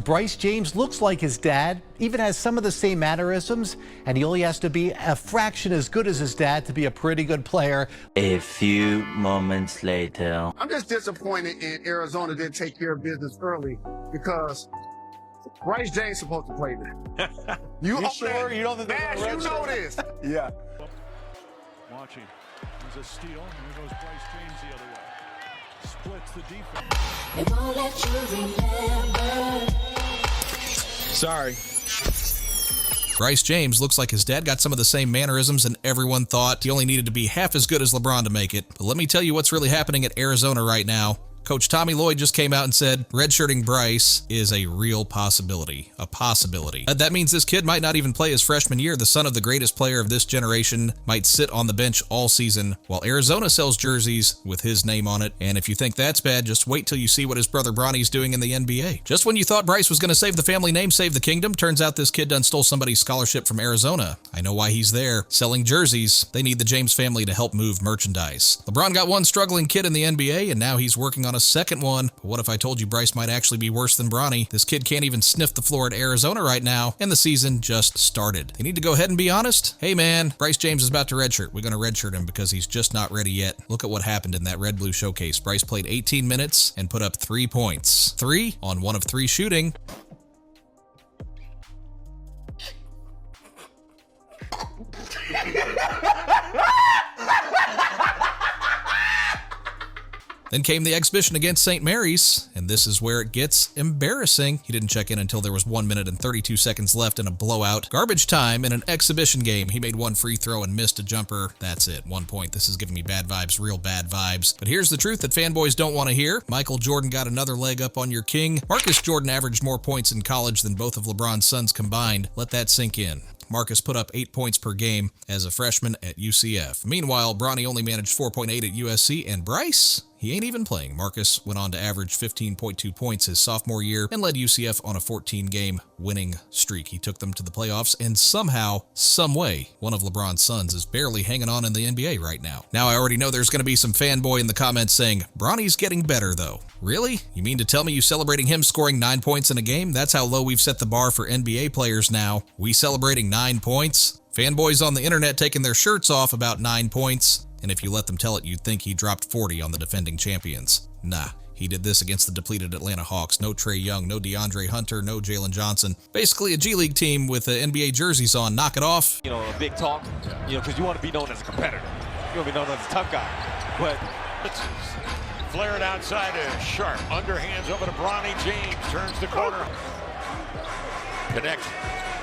Bryce James looks like his dad, even has some of the same mannerisms, and he only has to be a fraction as good as his dad to be a pretty good player. A few moments later. I'm just disappointed in Arizona didn't take care of business early because Bryce James supposed to play that. You sure? You don't think man, you know this. Yeah. Watching. There's a steal. And there goes Bryce James the other way. Splits the defense. It won't let you remember. Sorry. Bryce James looks like his dad, got some of the same mannerisms, and everyone thought he only needed to be half as good as LeBron to make it. But let me tell you what's really happening at Arizona right now. Coach Tommy Lloyd just came out and said redshirting Bryce is a real possibility. A possibility. That means this kid might not even play his freshman year. The son of the greatest player of this generation might sit on the bench all season while Arizona sells jerseys with his name on it. And if you think that's bad, just wait till you see what his brother Bronny's doing in the NBA. Just when you thought Bryce was going to save the family name, save the kingdom, turns out this kid done stole somebody's scholarship from Arizona. I know why he's there. Selling jerseys. They need the James family to help move merchandise. LeBron got one struggling kid in the NBA, and now he's working on a second one. But what if I told you Bryce might actually be worse than Bronny? This kid can't even sniff the floor at Arizona right now, and the season just started. They need to go ahead and be honest. Hey man, Bryce James is about to redshirt. We're going to redshirt him because he's just not ready yet. Look at what happened in that red-blue showcase. Bryce played 18 minutes and put up 3 points. 3 on 1 of 3 shooting. Then came the exhibition against St. Mary's, and this is where it gets embarrassing. He didn't check in until there was 1 minute and 32 seconds left in a blowout. Garbage time in an exhibition game. He made one free throw and missed a jumper. That's it. 1 point. This is giving me bad vibes, real bad vibes. But here's the truth that fanboys don't want to hear. Michael Jordan got another leg up on your king. Marcus Jordan averaged more points in college than both of LeBron's sons combined. Let that sink in. Marcus put up 8 points per game as a freshman at UCF. Meanwhile, Bronny only managed 4.8 at USC, and Bryce? He ain't even playing. Marcus went on to average 15.2 points his sophomore year and led UCF on a 14-game winning streak. He took them to the playoffs, and somehow, someway, one of LeBron's sons is barely hanging on in the NBA right now. Now, I already know there's going to be some fanboy in the comments saying, Bronny's getting better, though. Really? You mean to tell me you celebrating him scoring 9 points in a game? That's how low we've set the bar for NBA players now. We celebrating 9 points? Fanboys on the internet taking their shirts off about 9 points. And if you let them tell it, you'd think he dropped 40 on the defending champions. Nah, he did this against the depleted Atlanta Hawks. No Trae Young, no DeAndre Hunter, no Jalen Johnson. Basically a G League team with NBA jerseys on. Knock it off. You know, a big talk, because you want to be known as a competitor. You want to be known as a tough guy. But let's flare it outside to Sharp. Underhands over to Bronny James. Turns the corner. Connection.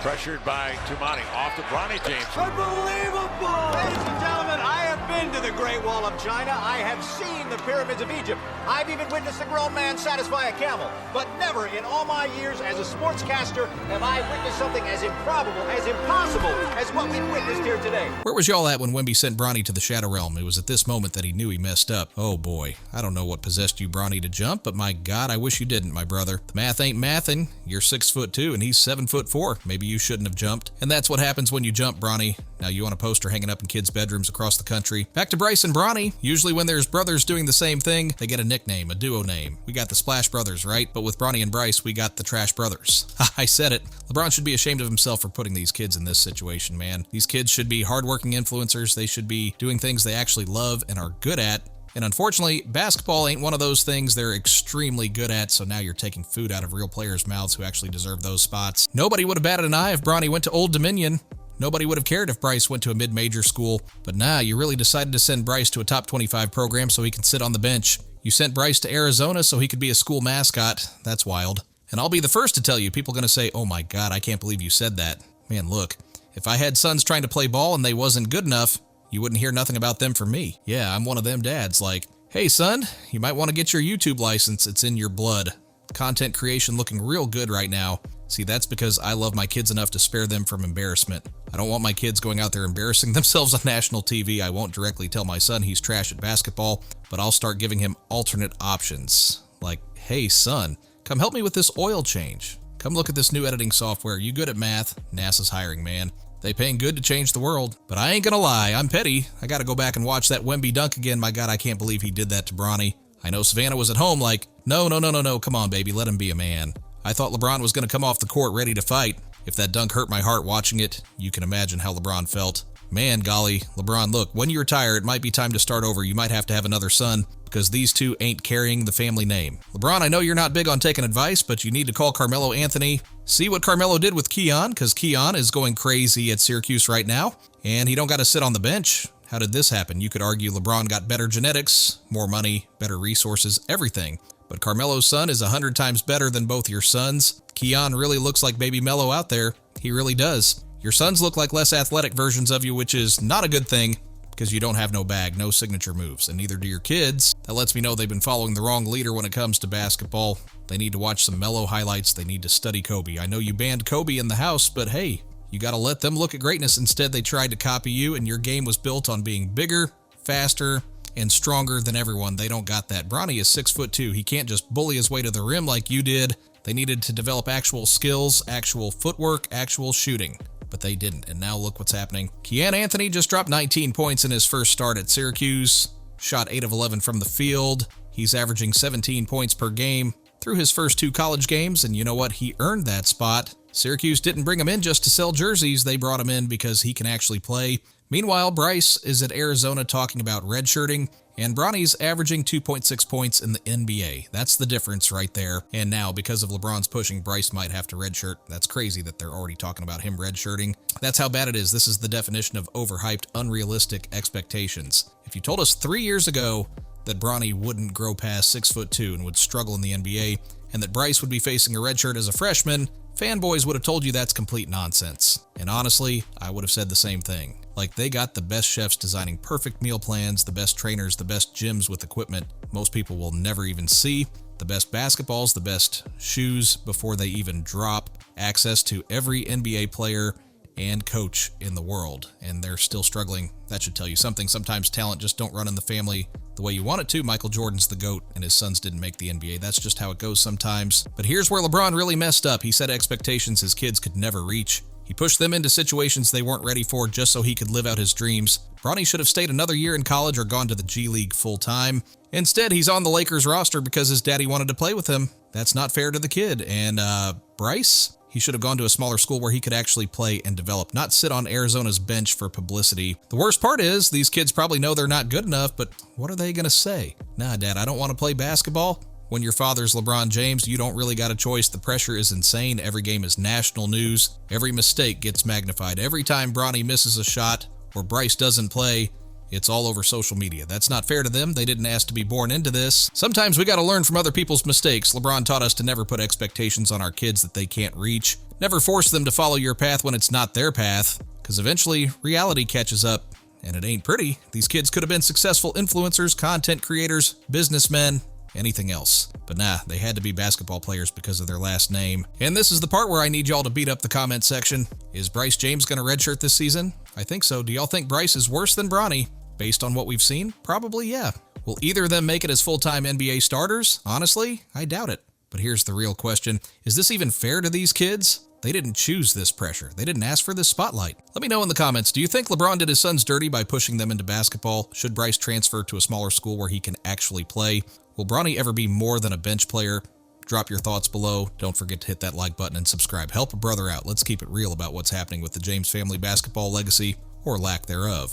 Pressured by Tumani. Off to Bronny James. Unbelievable! Ladies and gentlemen, I have been to the Great Wall of China. I have seen the pyramids of Egypt. I've even witnessed a grown man satisfy a camel. But never in all my years as a sportscaster have I witnessed something as improbable, as impossible as what we've witnessed here today. Where was y'all at when Wemby sent Bronny to the Shadow Realm? It was at this moment that he knew he messed up. Oh boy, I don't know what possessed you, Bronny, to jump, but my God, I wish you didn't, my brother. The math ain't mathing. You're 6'2" and he's 7'4". Maybe you shouldn't have jumped. And that's what happens when you jump, Bronny. Now you want a poster hanging up in kids' bedrooms across the country. Back to Bryce and Bronny. Usually when there's brothers doing the same thing, they get a nickname, a duo name. We got the Splash Brothers, right? But with Bronny and Bryce, we got the Trash Brothers. I said it. LeBron should be ashamed of himself for putting these kids in this situation, man. These kids should be hardworking influencers. They should be doing things they actually love and are good at. And unfortunately, basketball ain't one of those things they're extremely good at, so now you're taking food out of real players' mouths who actually deserve those spots. Nobody would have batted an eye if Bronny went to Old Dominion. Nobody would have cared if Bryce went to a mid-major school. But nah, you really decided to send Bryce to a top 25 program so he can sit on the bench. You sent Bryce to Arizona so he could be a school mascot. That's wild. And I'll be the first to tell you, people are going to say, oh my God, I can't believe you said that. Man, look, if I had sons trying to play ball and they wasn't good enough, you wouldn't hear nothing about them from me. Yeah, I'm one of them dads like, hey son, you might want to get your YouTube license. It's in your blood. Content creation looking real good right now. See, that's because I love my kids enough to spare them from embarrassment. I don't want my kids going out there embarrassing themselves on national TV. I won't directly tell my son he's trash at basketball, but I'll start giving him alternate options. Like, hey son, come help me with this oil change. Come look at this new editing software. You good at math? NASA's hiring, man. They paying good to change the world. But I ain't gonna lie, I'm petty. I gotta go back and watch that Wemby dunk again. My God, I can't believe he did that to Bronny. I know Savannah was at home like, no, come on, baby, let him be a man. I thought LeBron was going to come off the court ready to fight. If that dunk hurt my heart watching it, you can imagine how LeBron felt. Man, golly, LeBron, look, when you retire, it might be time to start over. You might have to have another son because these two ain't carrying the family name. LeBron, I know you're not big on taking advice, but you need to call Carmelo Anthony. See what Carmelo did with Keon, because Keon is going crazy at Syracuse right now, and he don't got to sit on the bench. How did this happen? You could argue LeBron got better genetics, more money, better resources, everything. But Carmelo's son is 100 times better than both your sons. Keon really looks like baby Melo out there. He really does. Your sons look like less athletic versions of you, which is not a good thing because you don't have no bag, no signature moves, and neither do your kids. That lets me know they've been following the wrong leader when it comes to basketball. They need to watch some Melo highlights. They need to study Kobe. I know you banned Kobe in the house, but hey, you got to let them look at greatness. Instead, they tried to copy you, and your game was built on being bigger, faster, and stronger than everyone. They don't got that. Bronny is 6'2". He can't just bully his way to the rim like you did. They needed to develop actual skills, actual footwork, actual shooting. But they didn't, and now look what's happening. Keon Anthony just dropped 19 points in his first start at Syracuse, shot 8 of 11 from the field. He's averaging 17 points per game through his first 2 college games, and you know what? He earned that spot. Syracuse didn't bring him in just to sell jerseys. They brought him in because he can actually play. Meanwhile, Bryce is at Arizona talking about redshirting, and Bronny's averaging 2.6 points in the NBA. That's the difference right there. And now, because of LeBron's pushing, Bryce might have to redshirt. That's crazy that they're already talking about him redshirting. That's how bad it is. This is the definition of overhyped, unrealistic expectations. If you told us 3 years ago that Bronny wouldn't grow past 6'2" and would struggle in the NBA, and that Bryce would be facing a redshirt as a freshman, fanboys would have told you that's complete nonsense. And honestly, I would have said the same thing. Like, they got the best chefs designing perfect meal plans, the best trainers, the best gyms with equipment most people will never even see, the best basketballs, the best shoes before they even drop, access to every NBA player and coach in the world, and they're still struggling. That should tell you something. Sometimes talent just don't run in the family the way you want it to. Michael Jordan's the GOAT, and his sons didn't make the NBA. That's just how it goes sometimes. But here's where LeBron really messed up. He set expectations his kids could never reach. He pushed them into situations they weren't ready for just so he could live out his dreams. Bronny should have stayed another year in college or gone to the G League full-time. Instead, he's on the Lakers roster because his daddy wanted to play with him. That's not fair to the kid. And Bryce? He should have gone to a smaller school where he could actually play and develop, not sit on Arizona's bench for publicity. The worst part is, these kids probably know they're not good enough, but what are they going to say? Nah, Dad, I don't want to play basketball. When your father's LeBron James, you don't really got a choice. The pressure is insane. Every game is national news. Every mistake gets magnified. Every time Bronny misses a shot or Bryce doesn't play, it's all over social media. That's not fair to them. They didn't ask to be born into this. Sometimes we got to learn from other people's mistakes. LeBron taught us to never put expectations on our kids that they can't reach. Never force them to follow your path when it's not their path, because eventually reality catches up, and it ain't pretty. These kids could have been successful influencers, content creators, businessmen, anything else. But nah, they had to be basketball players because of their last name. And this is the part where I need y'all to beat up the comment section. Is Bryce James going to redshirt this season? I think so. Do y'all think Bryce is worse than Bronny? Based on what we've seen? Probably, yeah. Will either of them make it as full-time NBA starters? Honestly, I doubt it. But here's the real question. Is this even fair to these kids? They didn't choose this pressure. They didn't ask for this spotlight. Let me know in the comments, do you think LeBron did his sons dirty by pushing them into basketball? Should Bryce transfer to a smaller school where he can actually play? Will Bronny ever be more than a bench player? Drop your thoughts below. Don't forget to hit that like button and subscribe. Help a brother out. Let's keep it real about what's happening with the James family basketball legacy, or lack thereof.